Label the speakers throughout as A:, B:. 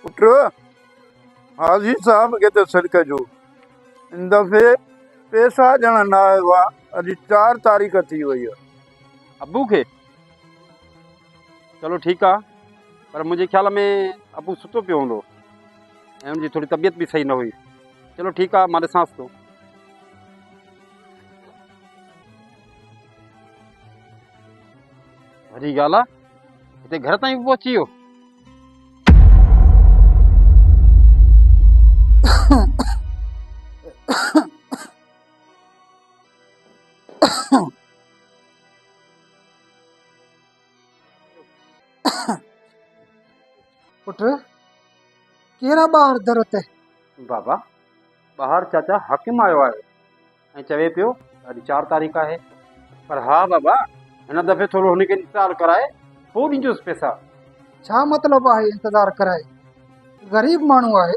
A: पुट हाजी साहब के तो सड़क जो इन दफ़े पैसा ॼण न आयो आहे। अॼु 4 तारीख़ थी वई आहे।
B: अबू के चलो ठीक है, पर मुझे ख्याल में अबू सुतो पियो हूंदो ऐं उनकी थोड़ी तबीयत भी सही न हुई। चलो ठीक है, मां ॾिसांसि थो। वॾी ॻाल्हि आहे, हिते घर ताईं बि पहुची वियो।
C: पुट केरा ॿार दर ते?
B: बाबा ॿाहिरि चाचा हाकिम आयो आहे ऐं चवे पियो अॼु 4 तारीख़ आहे। पर हाँ बाबा, हिन दफ़े थोरो हुनखे इंतज़ारु कराए पोइ ॾींदुसि पैसा।
C: छा मतिलबु आहे इंतज़ारु कराए? ग़रीब माण्हू आहे,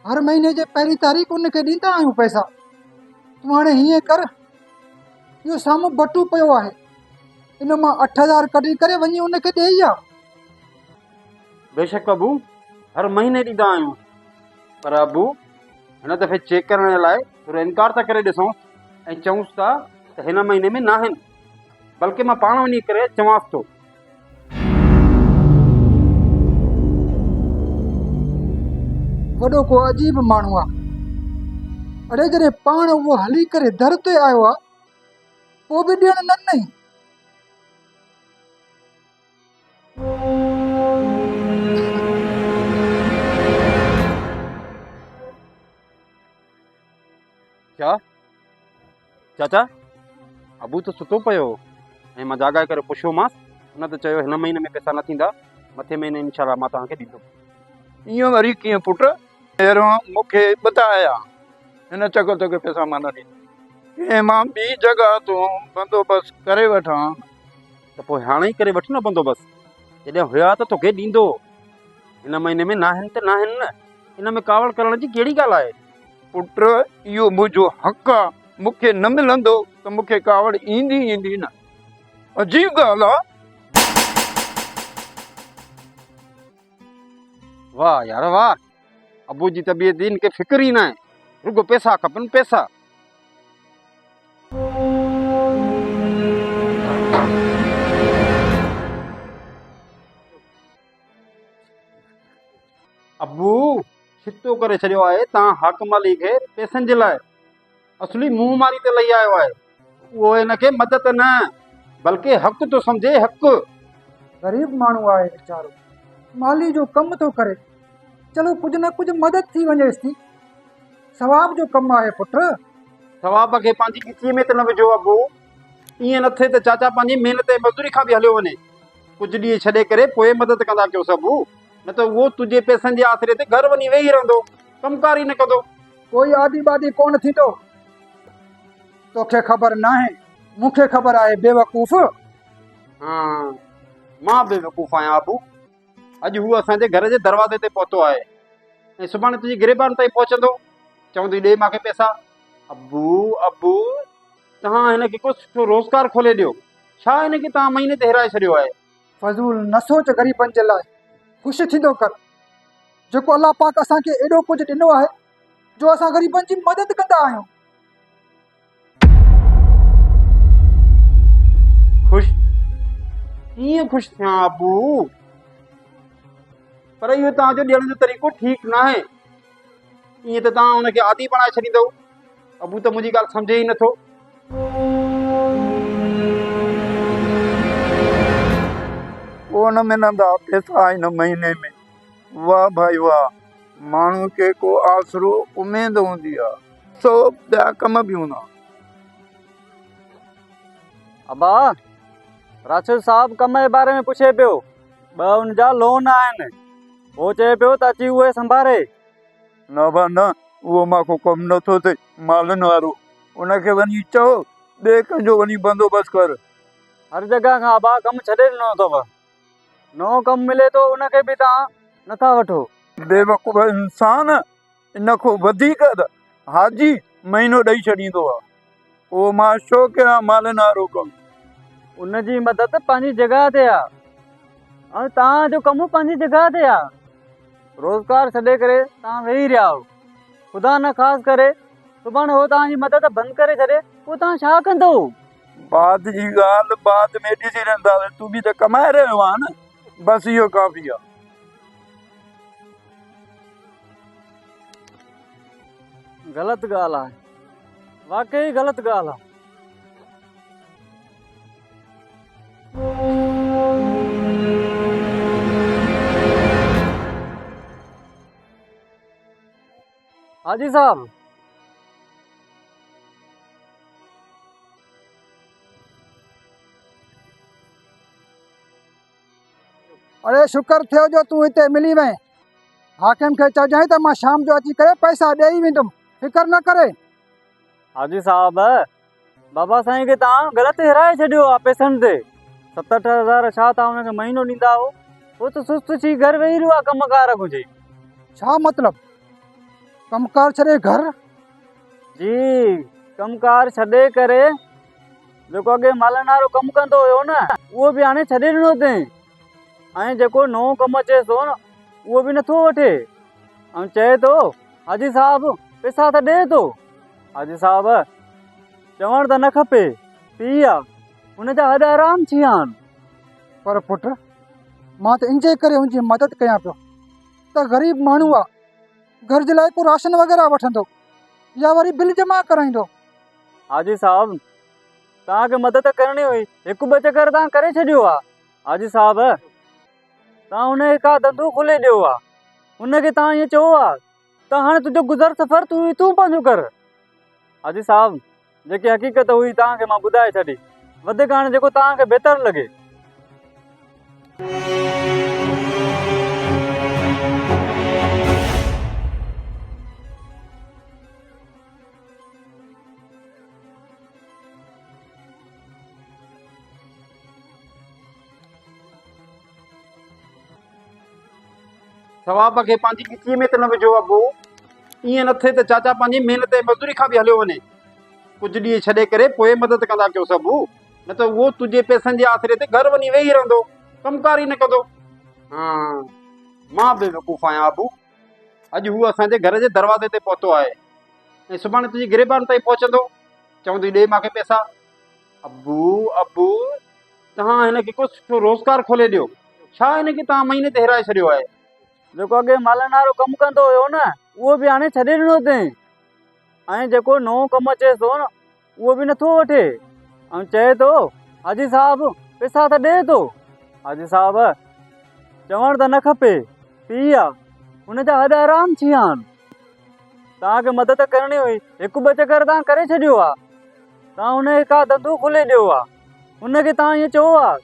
C: हर महीने जे पहिरीं तारीख़ उनखे ॾींदा आहियूं पैसा। तूं हाणे हीअं कर, इहो साम्हूं बटू पियो आहे, इन मां 8000 कढी करे वञी उनखे ॾेई आ।
B: बेशक अबू, हर महीने ॾींदा आहियूं, पर अबू हिन दफ़े चेक करण लाइ थोरो इनकार था करे ॾिसूं ऐं चऊंसि था त हिन महीने में न आहिनि, बल्कि मां पाण वञी करे चवांसि थो।
C: वॾो को अजीब माण्हू आहे, अड़े जॾहिं पाण उहो हली करे दर ते आयो आहे पोइ बि ॾियण न ॾिनई।
B: क्या चाचा, अबू तो सुतो पियो ऐं मां जाॻाए करे पुछियोमांसि, हुन त चयो हिन महीने में पैसा न थींदा, मथे महीने इंशाल्लाह मां तव्हांखे ॾींदुमि।
A: इहो वरी कीअं पुट? पहिरियों मूंखे ॿुधाया हिन चकर तोखे पैसा मां न ॾींदुमि। कंहिं मां ॿी जॻह तूं बंदोबस्तु करे वठां
B: त पोइ हाणे ई करे वठ न बंदोबस्तु। जॾहिं हुया त तोखे ॾींदो, हिन महीने में न आहिनि त न आहिनि न, इन में कावड़ करण जी कहिड़ी ॻाल्हि आहे?
A: पुट इहो मुंहिंजो हक़ आहे, मूंखे न मिलंदो त मूंखे कावड़ ईंदी ईंदी न। अजीब ॻाल्हि आहे।
B: वाह यार वाह, अबू जी तबीयत जी इनके फिक्र ही ना है, रुगो पैसा खपन पैसा। अबू छितो करे छॾियो आहे तव्हां हाकिम अली खे पैसनि जे लाइ, असली मुंहुं मारी ते लही आयो आहे। उहो हिनखे मदद न बल्कि हक़ तो सम्झे, हक़।
C: ग़रीब माण्हू आहे वीचारो, माली जो कमु थो करे, चलो कुझु न कुझु मदद थी वञेसि थी। सवाब जो कमु आहे पुट।
B: सवाब खे पंहिंजी गिचीअ में त न विझो अबू, ईअं न थिए त चाचा पंहिंजी महिनत ऐं मज़दूरी खां बि हलियो वञे। कुझु ॾींहं छॾे करे पोइ मदद कंदा कयो सभु, न त उहो तुंहिंजे पैसनि जे आसिरे ते घर वञी वेही रहंदो, कमकार ई न कंदो।
C: कोई आदि बादी कोन थींदो। तोखे ख़बर न आहे, मूंखे ख़बर आहे बेवकूफ़।
B: हाँ, मां बेवकूफ़ आहियां अबू। अॼु हू असांजे घर जे दरवाज़े ते पहुतो आहे ऐं सुभाणे तुंहिंजी गिरेबान ताईं पहुचंदो, चवंदी ॾे मूंखे पैसा। अबू अबू, तव्हां हिनखे कुझु सुठो रोज़गार खोले ॾियो। छा हिनखे तव्हां महीने ते हिराए छॾियो आहे?
C: फज़ूल न सोच ग़रीबनि जे लाइ, ख़ुशि थींदो कर। जेको अलाह पाक असांखे एॾो कुझु ॾिनो आहे जो असां ग़रीबनि जी मदद कंदा आहियूं।
B: ख़ुशि कीअं ख़ुशि थियां अबू? पर इहो तव्हांजो ॾियण जो तरीक़ो ठीकु न आहे। ईअं त तव्हां हुनखे आदी बणाए छॾींदव। अबू त मुंहिंजी ॻाल्हि सम्झे ई नथो।
A: पोइ न मिलंदा पैसा हिन महीने में। वाह भाई वाह, माण्हू खे को आसरो उमेद हूंदी आहे, सो ॿिया कम बि हूंदा।
D: अबा, राशिद साहब कम जे बारे में पुछे पियो, 2 उनजा लोन आहिनि, वो चए पियो त अची उहे संभारे।
A: न बा न, उहो मां को कमु नथो थिए मालनि वारो। उनखे वञी चओ ॿिए कंहिंजो वञी बंदोबस्तु कर।
D: हर जॻह खां अबा कमु छॾे ॾिनो अथव, नओं कमु मिले थो उनखे बि तव्हां नथा वठो।
A: बेवकूफ़ इंसान, इन खां वधीक त हाजी महीनो ॾेई छॾींदो आहे। उहो मां छो कयां मालनि वारो कमु?
D: उनजी मदद पंहिंजी जॻह ते आहे, ऐं तव्हांजो कमु पंहिंजी जॻह ते आहे। रोज़गार छॾे करे तव्हां वेही रहिया आहियो। ख़ुदा न ख़ासि करे सुभाणे हो तव्हांजी मदद बंदि करे छॾे, पोइ तव्हां छा कंदो?
A: बाद जी ॻाल्हि बाद में ॾिसी रहंदासीं, तूं बि त कमाए रहियो आहे न, बसि इहो काफ़ी आहे।
D: ग़लति ॻाल्हि आहे, वाकई ग़लति ॻाल्हि आहे। हाजी साहब,
C: अरे शुक्र थियो जो तूं हिते मिली वएं। हाकिम खे चइजांइ त मां शाम जो अची करे पैसा ॾेई वेंदुमि, फिकर न करे।
D: हाजी साहब, बाबा साईं खे तव्हां ग़लति हिराए छॾियो आहे पैसनि ते। 7-8 हज़ार छा तव्हां हुनखे महीनो ॾींदा हो? उहो त सुस्त थी घर वेही रहियो आहे, कमकार घुरिजे।
C: छा मतिलब? कमकार छॾे घर?
D: जी, कमकार छॾे करे जेको अॻे मालनि वारो कमु कंदो हुयो न, उहो बि हाणे छॾे ॾिनो अथई। ऐं जेको नओं कमु अचे थो न, उहो बि नथो वठे। ऐं चए थो हाजी साहब पैसा त ॾे थो। हाजी साहब चवणु त न खपे, पी आहे, हुनजा हॾ आराम थी विया आहिनि।
C: पर पुट, मां त इंजे करे हुनजी मदद कयां पियो त ग़रीब माण्हू आहे, घर जे लाइ को राशन वग़ैरह वठंदो या वरी बिल जमा कराईंदो।
D: हाजी साहब, तव्हांखे मदद करणी हुई, हिकु ॿ चकर तव्हां करे छॾियो आहे। हाजी साहब, तव्हां हुनखे का धंधो खोले ॾियो आहे, हुनखे तव्हां ईअं चयो आहे त हाणे तुंहिंजो गुज़र सफ़र तूं पंहिंजो कर। हाजी साहब, जेकी हक़ीक़त हुई तव्हांखे मां ॿुधाए छॾी, वधीक हाणे जेको तव्हांखे बहितर लॻे।
B: सवाब खे पंहिंजी गिचीअ में त न विझो अबो। ईअं न थिए त चाचा पंहिंजी महिनत ऐं मज़दूरी खां बि हलियो वञे। कुझु ॾींहं छॾे करे पोइ मदद कंदा कयो सभु, न त उहो तुंहिंजे पैसनि जे आसिरे ते घर वञी वेही रहंदो, कमकार ई न कंदो। हा, मां बेवकूफ़ आहियां अबू। अॼु हू असांजे घर जे दरवाज़े ते पहुतो आहे ऐं सुभाणे तुंहिंजी गिरेबान ताईं पहुचंदो, चवंदी ॾे मूंखे पैसा। अबू अबू, तव्हां हिनखे कुझु सुठो रोज़गार खोले ॾियो। छा हिनखे तव्हां महीने ते हिराए छॾियो आहे?
D: जेको अॻे मालनि वारो कमु कंदो हुयो न, उहो बि हाणे छॾे ॾिनो अथई। ऐं जेको नओं कमु अचे थो न, उहो बि नथो वठे। ऐं चए थो हाजी साहब पैसा त ॾे थो। हाजी साहब चवणु त न खपे, पी आहे, हुनजा हॾ आराम थी विया आहिनि। तव्हांखे मदद करणी हुई, हिकु ॿ चकर तव्हां करे छॾियो आहे। तव्हां हुनखे का धंधो खोले ॾियो आहे, हुनखे तव्हां ईअं चयो आहे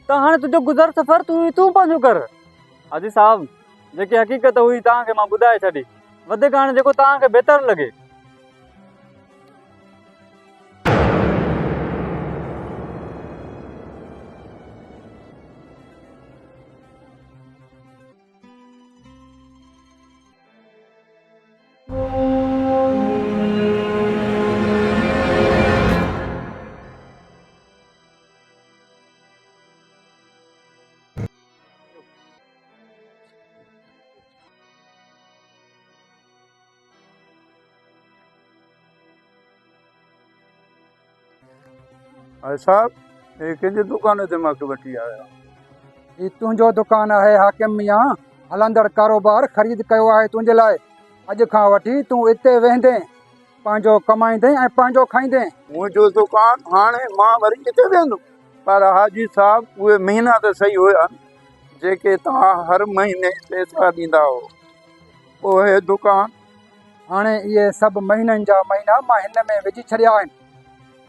D: त हाणे तुंहिंजो गुज़र सफ़र तूं पंहिंजो कर। हाजी साहब, जेकी हक़ीक़त हुई तव्हांखे मां ॿुधाए छॾी, वधीक हाणे जेको तव्हांखे बहितर लॻे।
A: अरे साहब, हे कंहिंजे दुकान ते मूंखे वठी आया?
C: ही तुंहिंजो दुकानु आहे हाकिम मियां, हलंदड़ कारोबार ख़रीद कयो आहे तुंहिंजे लाइ। अॼु खां वठी तूं हिते वेंदे, पंहिंजो कमाईंदे ऐं पंहिंजो खाईंदे।
A: मुंहिंजो दुकानु हाणे मां वरी किथे वेंदुमि? पर हाजी साहब, उहे महीना त सही हुया जेके तव्हां हर महीने पैसा ॾींदा हो। पोइ दुकानु
C: हाणे इहे सभु महीननि जा महीना मां हिन में विझी छॾिया आहिनि।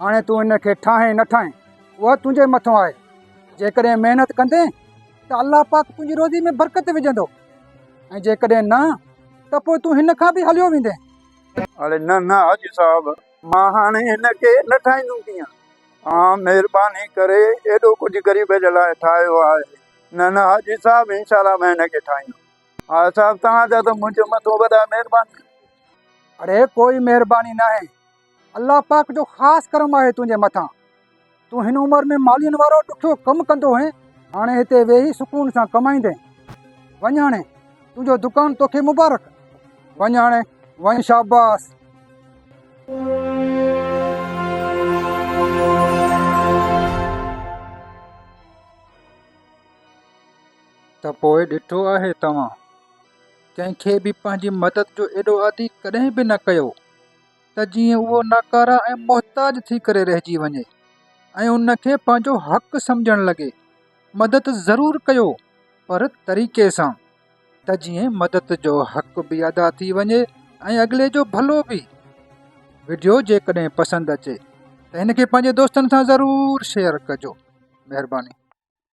C: हाणे तूं हिनखे ठाहे न ठाहे, उहा तुंहिंजे मथां आहे। जेकॾहिं महिनत कंदे त अलाह पाक तुंहिंजी रोज़ी में बरकत विझंदो, ऐं जेकॾहिं न त पोइ तूं हिन खां बि हलियो वेंदे।
A: अरे न न हाजी साहब, मां हाणे हिनखे न ठाहींदुमि कीअं? हा, महिरबानी करे एॾो कुझु ग़रीब जे लाइ ठाहियो आहे। न न हाजी साहब, इंशाल्लाह मैं हिनखे ठाहींदुमि। हा साहब, तव्हांजा त मुंहिंजे मथां वॾा महिरबानी।
C: अरे कोई महिरबानी न आहे, अलाह पाक जो ख़ासि करम आहे तुंहिंजे मथां। तूं हिन उमिरि में मालियुनि वारो ॾुखियो कमु कंदो हैं, हाणे हिते वेही सुकून सां कमाईंदे। वञ हाणे, तुंहिंजो दुकान तोखे मुबारक। वञ हाणे, वञ, शाबाश। त पोइ ॾिठो आहे तव्हां, कंहिंखे बि पंहिंजी मदद जो एॾो आदी कॾहिं बि न कयो त जीअं उहो नाकारा ऐं मुहताज थी करे रहिजी वञे ऐं उनखे पंहिंजो हक़ सम्झणु लॻे। मदद ज़रूरु कयो, पर तरीक़े सां, त जीअं मदद जो हक़ बि अदा थी वञे ऐं अॻिले जो भलो बि। वीडियो जेकॾहिं पसंदि अचे त हिनखे पंहिंजे दोस्तनि सां ज़रूरु शेयर कजो। महिरबानी।